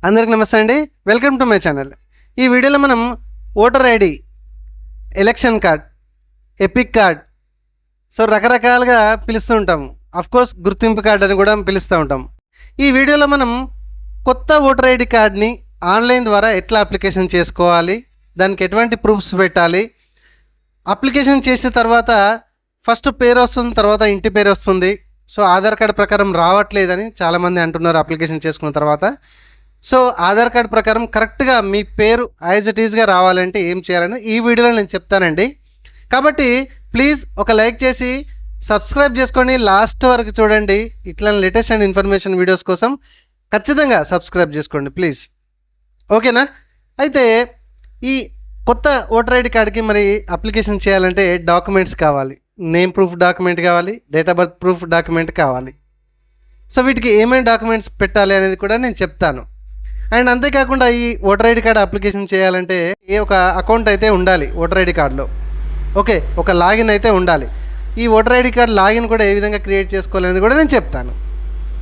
అందరికి నమస్తే అండి. Welcome to my channel. ఈ వీడియోలో మనం voter ID, election card, epic card, so రకరకాలుగా పిలుస్తూ ఉంటాము. కోర్స్ గుర్తింపు కార్డు అని కూడా పిలుస్తూ ఉంటాం. ఈ వీడియోలో మనం కొత్త ఓటర్ ఐడి కార్డ్ని ఆన్లైన్ ద్వారా ఎట్లా అప్లికేషన్ చేసుకోవాలి, దానికి ఎటువంటి ప్రూఫ్స్ పెట్టాలి, అప్లికేషన్ చేసిన తర్వాత ఫస్ట్ పేరు వస్తుంది, తర్వాత ఇంటి పేరు వస్తుంది. సో ఆధార్ కార్డు ప్రకారం రావట్లేదని చాలామంది అంటున్నారు అప్లికేషన్ చేసుకున్న తర్వాత. సో ఆధార్ కార్డు ప్రకారం కరెక్ట్గా మీ పేరు యాజ్ ఇట్ ఈజ్గా రావాలంటే ఏం చేయాలని ఈ వీడియోలో నేను చెప్తానండి. కాబట్టి ప్లీజ్ ఒక లైక్ చేసి సబ్స్క్రైబ్ చేసుకొని లాస్ట్ వరకు చూడండి. ఇట్లా లేటెస్ట్ అండ్ ఇన్ఫర్మేషన్ వీడియోస్ కోసం ఖచ్చితంగా సబ్స్క్రైబ్ చేసుకోండి ప్లీజ్. ఓకేనా? అయితే ఈ కొత్త ఓటర్ ఐడి కార్డుకి మరి అప్లికేషన్ చేయాలంటే డాక్యుమెంట్స్ కావాలి. నేమ్ ప్రూఫ్ డాక్యుమెంట్ కావాలి, date of birth proof document కావాలి. సో వీటికి ఏమేమి డాక్యుమెంట్స్ పెట్టాలి అనేది కూడా నేను చెప్తాను. అండ్ అంతేకాకుండా ఈ ఓటర్ ఐడి కార్డు అప్లికేషన్ చేయాలంటే ఒక అకౌంట్ అయితే ఉండాలి ఓటర్ ఐడి కార్డులో. ఓకే, ఒక లాగిన్ అయితే ఉండాలి. ఈ ఓటర్ ఐడి కార్డు లాగిన్ కూడా ఏ విధంగా క్రియేట్ చేసుకోవాలనేది కూడా నేను చెప్తాను.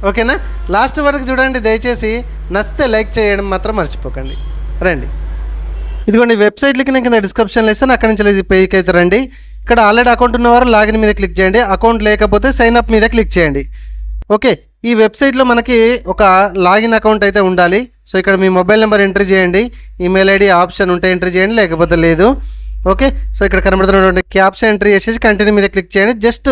ఓకేనా? లాస్ట్ వరకు చూడండి దయచేసి. నచ్చితే లైక్ చేయడం మాత్రం మర్చిపోకండి. రండి, ఇదిగోండి వెబ్సైట్ లింక్ నేను కింద డిస్క్రిప్షన్లో ఇస్తాను. అక్కడి నుంచి ఇది పేజ్కి అయితే రండి. ఇక్కడ ఆల్రెడీ అకౌంట్ ఉన్నవారు లాగిన్ మీద క్లిక్ చేయండి. అకౌంట్ లేకపోతే సైన్ అప్ మీద క్లిక్ చేయండి. ఓకే, ఈ వెబ్సైట్లో మనకి ఒక లాగిన్ అకౌంట్ అయితే ఉండాలి. సో ఇక్కడ మీ మొబైల్ నెంబర్ ఎంట్రీ చేయండి, ఈమెయిల్ ఐడి ఆప్షన్ ఉంటే ఎంట్రీ చేయండి, లేకపోతే లేదు. ఓకే, సో ఇక్కడ కనబడుతున్నటువంటి క్యాప్షన్ ఎంట్రీ చేసేసి కంటిన్యూ మీద క్లిక్ చేయండి. జస్ట్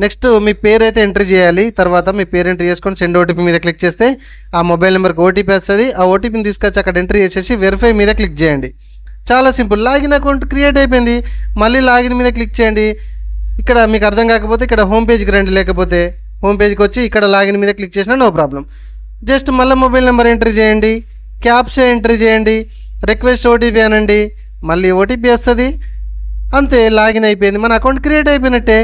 నెక్స్ట్ మీ పేరు అయితే ఎంట్రీ చేయాలి. తర్వాత మీ పేరు ఎంట్రీ చేసుకొని సెండ్ ఓటీపీ మీద క్లిక్ చేస్తే ఆ మొబైల్ నెంబర్కి ఓటీపీ వస్తుంది. ఆ ఓటీపీని తీసుకొచ్చి అక్కడ ఎంట్రీ చేసేసి వెరిఫై మీద క్లిక్ చేయండి. చాలా సింపుల్, లాగిన్ అకౌంట్ క్రియేట్ అయిపోయింది. మళ్ళీ లాగిన్ మీద క్లిక్ చేయండి. ఇక్కడ మీకు అర్థం కాకపోతే ఇక్కడ హోమ్ పేజ్కి రండి, లేకపోతే హోమ్ పేజ్కి వచ్చి ఇక్కడ లాగిన్ మీద క్లిక్ చేసినా నో ప్రాబ్లం. జస్ట్ మళ్ళీ మొబైల్ నెంబర్ ఎంట్రీ చేయండి, క్యాప్చా ఎంట్రీ చేయండి, రిక్వెస్ట్ ఓటీపీ అనండి, మళ్ళీ ఓటీపీ వస్తుంది. అంతే, లాగిన్ అయిపోయింది, మన అకౌంట్ క్రియేట్ అయిపోయినట్టే.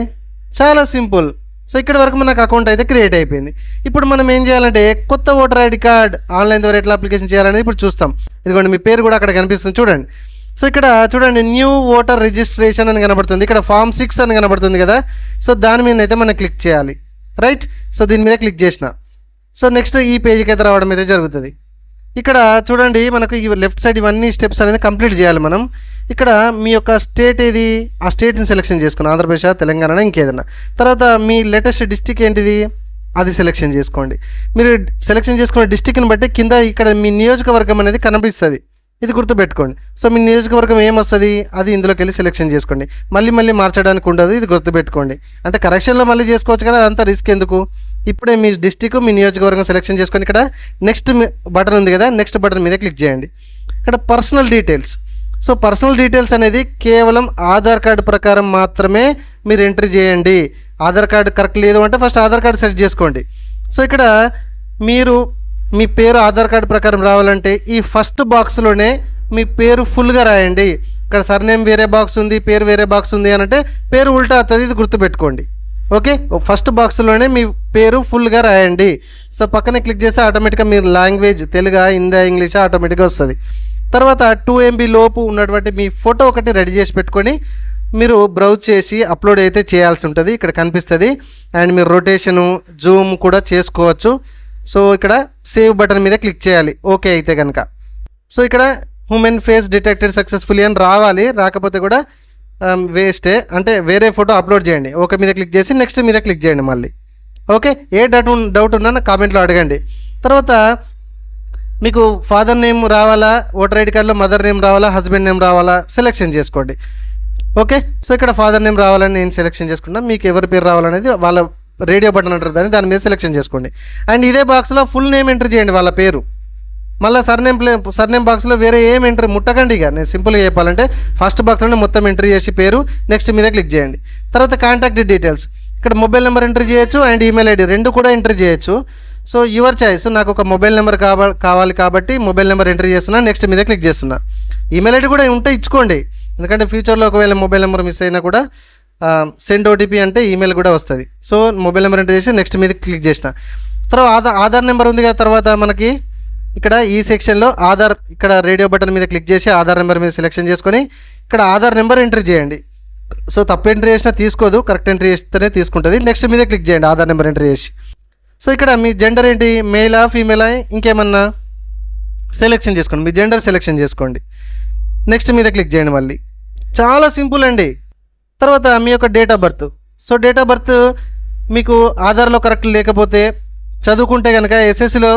చాలా సింపుల్. సో ఇక్కడ వరకు మనకు అకౌంట్ అయితే క్రియేట్ అయిపోయింది. ఇప్పుడు మనం ఏం చేయాలంటే కొత్త ఓటర్ ఐడి కార్డ్ ఆన్లైన్ ద్వారా ఎట్లా అప్లికేషన్ చేయాలనేది ఇప్పుడు చూస్తాం. ఇదిగోండి మీ పేరు కూడా అక్కడ కనిపిస్తుంది చూడండి. సో ఇక్కడ చూడండి న్యూ ఓటర్ రిజిస్ట్రేషన్ అని కనబడుతుంది, ఇక్కడ ఫామ్ 6 అని కనబడుతుంది కదా. సో దాని మీద అయితే మనం క్లిక్ చేయాలి. రైట్, సో దీని మీద క్లిక్ చేసిన సో నెక్స్ట్ ఈ పేజీకి అయితే రావడం అయితే జరుగుతుంది. ఇక్కడ చూడండి మనకు ఈ లెఫ్ట్ సైడ్ ఇవన్నీ స్టెప్స్ అనేది కంప్లీట్ చేయాలి మనం. ఇక్కడ మీ యొక్క స్టేట్ ఏది, ఆ స్టేట్ని సెలెక్షన్ చేసుకుని ఆంధ్రప్రదేశ్, తెలంగాణ, ఇంకేదన్నా. తర్వాత మీ లేటెస్ట్ డిస్టిక్ ఏంటిది అది సెలెక్షన్ చేసుకోండి. మీరు సెలెక్షన్ చేసుకున్న డిస్టిక్ని బట్టి కింద ఇక్కడ మీ నియోజకవర్గం అనేది కనిపిస్తుంది, ఇది గుర్తుపెట్టుకోండి. సో మీ నియోజకవర్గం ఏమొస్తుంది అది ఇందులోకి వెళ్ళి సెలెక్షన్ చేసుకోండి. మళ్ళీ మార్చడానికి ఉండదు, ఇది గుర్తుపెట్టుకోండి. అంటే కరెక్షన్లో మళ్ళీ చేసుకోవచ్చు కదా, అదంతా రిస్క్ ఎందుకు. ఇప్పుడే మీ డిస్టిక్, మీ నియోజకవర్గం సెలెక్షన్ చేసుకొని ఇక్కడ నెక్స్ట్ బటన్ ఉంది కదా, నెక్స్ట్ బటన్ మీద క్లిక్ చేయండి. ఇక్కడ personal details. So personal details అనేది కేవలం ఆధార్ కార్డు ప్రకారం మాత్రమే మీరు ఎంట్రీ చేయండి. ఆధార్ కార్డు కరెక్ట్ లేదు అంటే ఫస్ట్ ఆధార్ కార్డు సెలెక్ట్ చేసుకోండి. సో ఇక్కడ మీరు మీ పేరు ఆధార్ కార్డు ప్రకారం రావాలంటే ఈ ఫస్ట్ బాక్స్లోనే మీ పేరు ఫుల్గా రాయండి. ఇక్కడ సర్నేమ్ వేరే బాక్స్ ఉంది, పేరు వేరే బాక్స్ ఉంది అని అంటే పేరు ఉల్టా అవుతుంది, ఇది గుర్తుపెట్టుకోండి. ఓకే, ఫస్ట్ బాక్స్లోనే మీ పేరు ఫుల్గా రాయండి. సో పక్కనే క్లిక్ చేస్తే ఆటోమేటిక్గా మీరు లాంగ్వేజ్ తెలుగు, హిందీ, ఇంగ్లీష్ ఆటోమేటిక్గా వస్తుంది. తర్వాత 2 MB లోపు ఉన్నటువంటి మీ ఫోటో ఒకటి రెడీ చేసి పెట్టుకొని మీరు బ్రౌజ్ చేసి అప్లోడ్ అయితే చేయాల్సి ఉంటుంది. ఇక్కడ కనిపిస్తుంది. అండ్ మీరు రొటేషను, జూమ్ కూడా చేసుకోవచ్చు. సో ఇక్కడ సేవ్ బటన్ మీద క్లిక్ చేయాలి ఓకే అయితే కనుక. సో ఇక్కడ హ్యూమన్ ఫేస్ డిటెక్టెడ్ సక్సెస్ఫుల్లీ అని రావాలి, రాకపోతే కూడా వేస్టే, అంటే వేరే ఫోటో అప్లోడ్ చేయండి. ఓకే మీద క్లిక్ చేసి నెక్స్ట్ మీద క్లిక్ చేయండి మళ్ళీ. ఓకే, ఏ డౌట్ ఉన్నా కామెంట్లో అడగండి. తర్వాత మీకు ఫాదర్ నేమ్ రావాలా, ఓటర్ ఐడి కార్డులో మదర్ నేమ్ రావాలా, హస్బెండ్ నేమ్ రావాలా సెలెక్షన్ చేసుకోండి. ఓకే, సో ఇక్కడ ఫాదర్ నేమ్ రావాలని నేను సెలెక్షన్ చేసుకున్నా. మీకు ఎవరి పేరు రావాలనేది వాళ్ళ రేడియో బటన్ అంటారు దాని మీద సెలెక్షన్ చేసుకోండి. అండ్ ఇదే బాక్స్లో ఫుల్ నేమ్ ఎంటర్ చేయండి వాళ్ళ పేరు. మళ్ళీ సర్నేమ్ బాక్స్లో వేరే ఏం ఎంట్రీ ముట్టకండి. ఇక నేను సింపుల్గా చెప్పాలంటే ఫస్ట్ బాక్స్లోనే మొత్తం ఎంట్రీ చేసి పేరు నెక్స్ట్ మీద క్లిక్ చేయండి. తర్వాత కాంటాక్ట్ డీటెయిల్స్, ఇక్కడ మొబైల్ నెంబర్ ఎంట్రీ చేయొచ్చు అండ్ ఈమెయిల్ ఐడి రెండు కూడా ఎంట్రీ చేయొచ్చు. So your choice. నాకు ఒక మొబైల్ నెంబర్ కావాలి కాబట్టి మొబైల్ నెంబర్ ఎంట్రీ చేస్తున్నా, నెక్స్ట్ మీద క్లిక్ చేస్తున్నా. ఈమెయిల్ ఐడి కూడా ఉంటే ఇచ్చుకోండి, ఎందుకంటే ఫ్యూచర్లో ఒకవేళ మొబైల్ నెంబర్ మిస్ అయినా కూడా సెండ్ ఓటీపీ అంటే ఈమెయిల్ కూడా వస్తుంది. సో మొబైల్ నెంబర్ ఎంటర్ చేసి నెక్స్ట్ మీద క్లిక్ చేసిన తర్వాత ఆధార్ నెంబర్ ఉంది కదా. తర్వాత మనకి ఇక్కడ ఈ సెక్షన్లో ఆధార్, ఇక్కడ రేడియో బటన్ మీద క్లిక్ చేసి ఆధార్ నెంబర్ మీద సెలెక్షన్ చేసుకొని ఇక్కడ ఆధార్ నెంబర్ ఎంటర్ చేయండి. సో తప్పు ఎంట్రీ చేసినా తీసుకోదు, కరెక్ట్ ఎంట్రీ చేస్తేనే తీసుకుంటుంది. నెక్స్ట్ మీద క్లిక్ చేయండి ఆధార్ నెంబర్ ఎంట్రీ చేసి. సో ఇక్కడ మీ జెండర్ ఏంటి, మేలా ఫీమేలా ఇంకేమన్నా సెలెక్షన్ చేసుకోండి, మీ జెండర్ సెలెక్షన్ చేసుకోండి. నెక్స్ట్ మీద క్లిక్ చేయండి. మళ్ళీ చాలా సింపుల్ అండి. తర్వాత మీ యొక్క date of birth. So date of birth మీకు ఆధార్లో కరెక్ట్ లేకపోతే చదువుకుంటే కనుక ఎస్ఎస్సిలో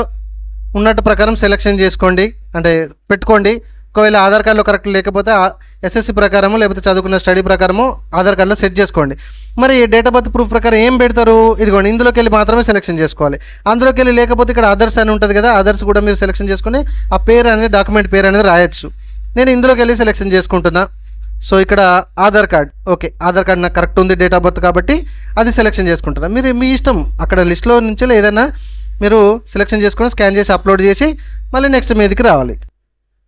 ఉన్నట్టు ప్రకారం సెలెక్షన్ చేసుకోండి, అంటే పెట్టుకోండి. ఒకవేళ ఆధార్ కార్డులో కరెక్ట్ లేకపోతే ఎస్ఎస్సి ప్రకారము లేకపోతే చదువుకున్న స్టడీ ప్రకారము ఆధార్ కార్డులో సెట్ చేసుకోండి. మరి డేట్ ఆఫ్ బర్త్ ప్రూఫ్ ప్రకారం ఏం పెడతారు? ఇదిగోండి, ఇందులోకి వెళ్ళి మాత్రమే సెలెక్షన్ చేసుకోవాలి. అందులోకి వెళ్ళి లేకపోతే ఇక్కడ అదర్స్ అని ఉంటుంది కదా, అదర్స్ కూడా మీరు సెలెక్షన్ చేసుకుని ఆ పేరు అనేది, డాక్యుమెంట్ పేరు అనేది రాయొచ్చు. నేను ఇందులోకి వెళ్ళి సెలెక్షన్ చేసుకుంటున్నా. సో ఇక్కడ Aadhaar card, okay, Aadhaar card నాకు కరెక్ట్ ఉంది డేట్ ఆఫ్ బర్త్ కాబట్టి అది సెలెక్షన్ చేసుకుంటున్నా. మీరు మీ ఇష్టం, అక్కడ లిస్ట్లో నుంచి ఏదైనా మీరు సెలెక్షన్ చేసుకొని స్కాన్ చేసి అప్లోడ్ చేసి మళ్ళీ నెక్స్ట్ మీదకి రావాలి.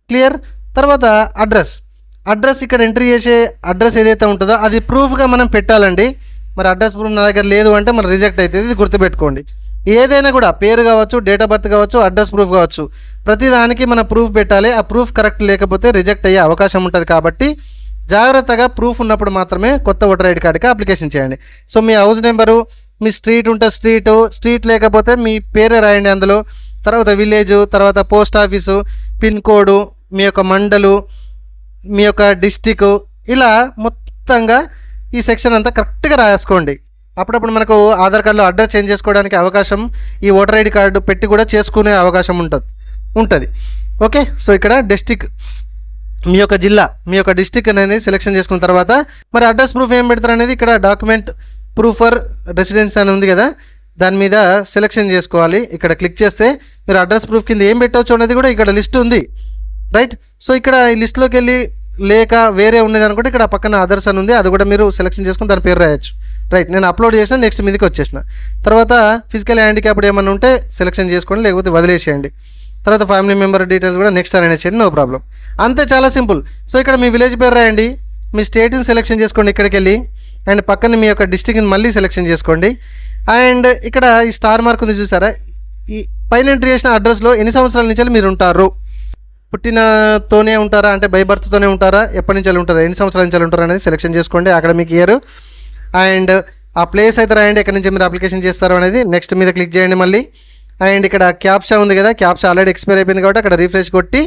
క్లియర్? తర్వాత అడ్రస్ ఇక్కడ ఎంట్రీ చేసే అడ్రస్ ఏదైతే ఉంటుందో అది ప్రూఫ్గా మనం పెట్టాలండి. మరి అడ్రస్ ప్రూఫ్ నా దగ్గర లేదు అంటే మరి రిజెక్ట్ అవుతుంది, ఇది గుర్తుపెట్టుకోండి. ఏదైనా కూడా పేరు కావచ్చు, డేట్ ఆఫ్ బర్త్ కావచ్చు, అడ్రస్ ప్రూఫ్ కావచ్చు, ప్రతిదానికి మనం ప్రూఫ్ పెట్టాలి. ఆ ప్రూఫ్ కరెక్ట్ లేకపోతే రిజెక్ట్ అయ్యే అవకాశం ఉంటుంది కాబట్టి జాగ్రత్తగా ప్రూఫ్ ఉన్నప్పుడు మాత్రమే కొత్త ఓటర్ ఐడి కార్డుకి అప్లికేషన్ చేయండి. సో మీ హౌస్ నెంబరు, మీ స్ట్రీట్ ఉంటే స్ట్రీట్ లేకపోతే మీ పేరే రాయండి అందులో. తర్వాత విలేజు, తర్వాత పోస్ట్ ఆఫీసు, పిన్ కోడు, మీ యొక్క మండలు, మీ యొక్క డిస్టిక్, ఇలా మొత్తంగా ఈ సెక్షన్ అంతా కరెక్ట్గా రాసుకోండి. అప్పుడప్పుడు మనకు ఆధార్ కార్డులో అడ్రస్ చేంజ్ చేసుకోవడానికి అవకాశం, ఈ ఓటర్ ఐడి కార్డు పెట్టి కూడా చేసుకునే అవకాశం ఉంటుంది. ఓకే, సో ఇక్కడ డిస్టిక్, మీ యొక్క జిల్లా, మీ యొక్క డిస్టిక్ అనేది సెలెక్షన్ చేసుకున్న తర్వాత మరి అడ్రస్ ప్రూఫ్ ఏం పెడతారు అనేది ఇక్కడ డాక్యుమెంట్ ప్రూఫ్ ఫర్ రెసిడెన్స్ అని ఉంది కదా, దాని మీద సెలెక్షన్ చేసుకోవాలి. ఇక్కడ క్లిక్ చేస్తే మీరు అడ్రస్ ప్రూఫ్ కింద ఏం పెట్టవచ్చు అనేది కూడా ఇక్కడ లిస్ట్ ఉంది, రైట్? సో ఇక్కడ ఈ లిస్ట్లోకి వెళ్ళి లేక వేరే ఉన్నది అనుకుంటే ఇక్కడ పక్కన అదర్స్ అని ఉంది, అది కూడా మీరు సెలెక్షన్ చేసుకుని దాని పేరు రాయొచ్చు, రైట్? నేను అప్లోడ్ చేసిన, నెక్స్ట్ మీదకి వచ్చేసిన. తర్వాత ఫిజికల్ హ్యాండిక్యాప్డ్ ఏమన్నా ఉంటే సెలెక్షన్ చేసుకోండి, లేకపోతే వదిలేసేయండి. తర్వాత ఫ్యామిలీ మెంబర్ డీటెయిల్స్ కూడా నెక్స్ట్ అనేసేయండి, నో ప్రాబ్లం. అంతే, చాలా సింపుల్. సో ఇక్కడ మీ విలేజ్ పేరు రాయండి, మీ స్టేట్ని సెలెక్షన్ చేసుకోండి ఇక్కడికి వెళ్ళి, అండ్ పక్కన మీ యొక్క డిస్ట్రిక్ట్ని మళ్ళీ సెలెక్షన్ చేసుకోండి. అండ్ ఇక్కడ ఈ స్టార్ మార్క్ ఉంది చూసారా, ఈ పైన ఎంట్రీ చేసిన అడ్రస్లో ఎన్ని సంవత్సరాల నుంచి మీరు ఉంటారు, పుట్టినతోనే ఉంటారా అంటే బై బర్త్తోనే ఉంటారా, ఎప్పటి నుంచి ఉంటారా, ఎన్ని సంవత్సరాల నుంచి ఉంటారా అనేది సెలెక్షన్ చేసుకోండి, అకాడమిక్ ఇయర్. అండ్ ఆ ప్లేస్ అయితే రాయండి ఎక్కడి నుంచి మీరు అప్లికేషన్ చేస్తారో అనేది. నెక్స్ట్ మీద క్లిక్ చేయండి మళ్ళీ. అండ్ ఇక్కడ క్యాప్చా ఉంది కదా, క్యాప్చా ఆల్రెడీ ఎక్స్పైర్ అయిపోయింది కాబట్టి అక్కడ రిఫ్రెష్ కొట్టి,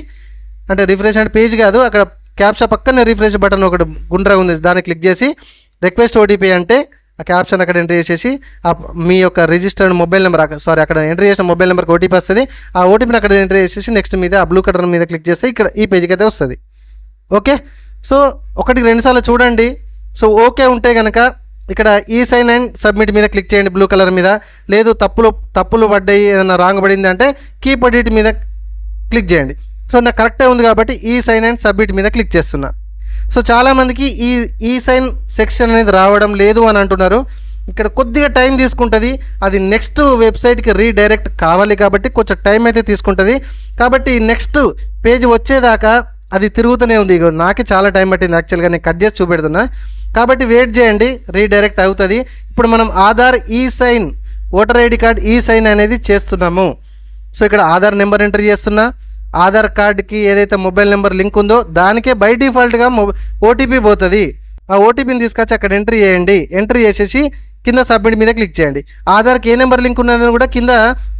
అంటే రిఫ్రెష్ అంటే పేజ్ కాదు, అక్కడ క్యాప్చా పక్కన రిఫ్రెష్ బటన్ ఒకటి గుండ్రగా ఉంది, దాన్ని క్లిక్ చేసి రిక్వెస్ట్ ఓటీపీ అంటే ఆ క్యాప్షన్ అక్కడ ఎంట్రీ చేసేసి మీ యొక్క రిజిస్టర్డ్ మొబైల్ నెంబర్, అక్కడ ఎంట్రీ చేసిన మొబైల్ నెంబర్కి ఓటీపీ వస్తుంది. ఆ ఓటీపీని అక్కడ ఎంట్రీ చేసేసి నెక్స్ట్ మీద ఆ బ్లూ కలర్ మీద క్లిక్ చేస్తే ఇక్కడ ఈ పేజ్కి అయితే వస్తుంది. ఓకే, సో 1-2 సార్లు చూడండి. సో ఓకే ఉంటే కనుక ఇక్కడ ఈ సైన్ అండ్ సబ్మిట్ మీద క్లిక్ చేయండి బ్లూ కలర్ మీద. లేదు తప్పులు పడ్డాయి, ఏదైనా రాంగ్ పడింది అంటే కీప్ ఎడిట్ మీద క్లిక్ చేయండి. సో నాకు కరెక్టే ఉంది కాబట్టి ఈ సైన్ అండ్ సబ్మిట్ మీద క్లిక్ చేస్తున్నా. సో చాలామందికి ఈ సైన్ సెక్షన్ అనేది రావడం లేదు అని అంటున్నారు. ఇక్కడ కొద్దిగా టైం తీసుకుంటుంది, అది నెక్స్ట్ వెబ్సైట్కి రీడైరెక్ట్ కావాలి కాబట్టి కొంచెం టైం అయితే తీసుకుంటుంది. కాబట్టి నెక్స్ట్ పేజ్ వచ్చేదాకా అది తిరుగుతూనే ఉంది. నాకే చాలా టైం పట్టింది యాక్చువల్గా, నేను కట్ చేసి చూపెడుతున్నా. కాబట్టి వెయిట్ చేయండి, రీడైరెక్ట్ అవుతుంది. ఇప్పుడు మనం ఆధార్ ఈ సైన్, ఓటర్ ఐడి కార్డ్ ఈ సైన్ అనేది చేస్తున్నాము. సో ఇక్కడ ఆధార్ నెంబర్ ఎంటర్ చేస్తున్నా, ఆధార్ కార్డ్కి ఏదైతే మొబైల్ నెంబర్ లింక్ ఉందో దానికే బై డిఫాల్ట్గా ఓటీపీ పోతుంది. ఆ ఓటీపీని తీసుకొచ్చి అక్కడ ఎంట్రీ చేయండి. ఎంట్రీ చేసేసి కింద సబ్మిట్ మీద క్లిక్ చేయండి. ఆధార్కి ఏ నెంబర్ లింక్ ఉన్నదని కూడా కింద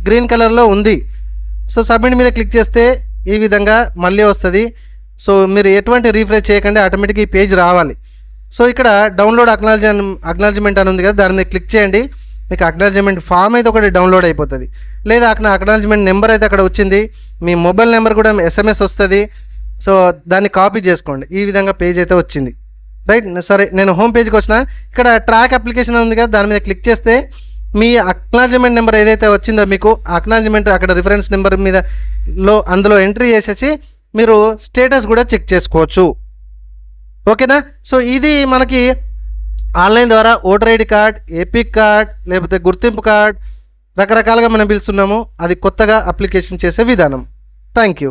గ్రీన్ కలర్లో ఉంది. సో సబ్మిట్ మీద క్లిక్ చేస్తే ఈ విధంగా మళ్ళీ వస్తుంది. సో మీరు ఎటువంటి రీఫ్రెష్ చేయకండి, ఆటోమేటిక్గా ఈ పేజ్ రావాలి. సో ఇక్కడ డౌన్లోడ్ అక్నాలజ్మెంట్ అని ఉంది కదా, దాని మీద క్లిక్ చేయండి. మీకు అక్నాలజ్మెంట్ ఫామ్ అయితే ఒకటి డౌన్లోడ్ అయిపోతుంది. లేదా అక్కడ అక్నాలజ్మెంట్ నెంబర్ అయితే అక్కడ వచ్చింది, మీ మొబైల్ నెంబర్ కూడా SMS వస్తుంది. సో దాన్ని కాపీ చేసుకోండి. ఈ విధంగా పేజ్ అయితే వచ్చింది, రైట్? సరే, నేను హోమ్ పేజ్కి వచ్చిన, ఇక్కడ ట్రాక్ అప్లికేషన్ ఉంది కదా, దాని మీద క్లిక్ చేస్తే మీ అక్నాలజ్మెంట్ నెంబర్ ఏదైతే వచ్చిందో మీకు అక్నాలజ్మెంట్ అక్కడ రిఫరెన్స్ నెంబర్ మీద అందులో ఎంట్రీ చేసేసి మీరు స్టేటస్ కూడా చెక్ చేసుకోవచ్చు. ఓకేనా? సో ఇది మనకి ఆన్లైన్ ద్వారా voter ID card, epic card, లేకపోతే గుర్తింపు కార్డ్, రకరకాలుగా మనం పిలుస్తున్నాము. అది కొత్తగా అప్లికేషన్ చేసే విధానం. Thank you.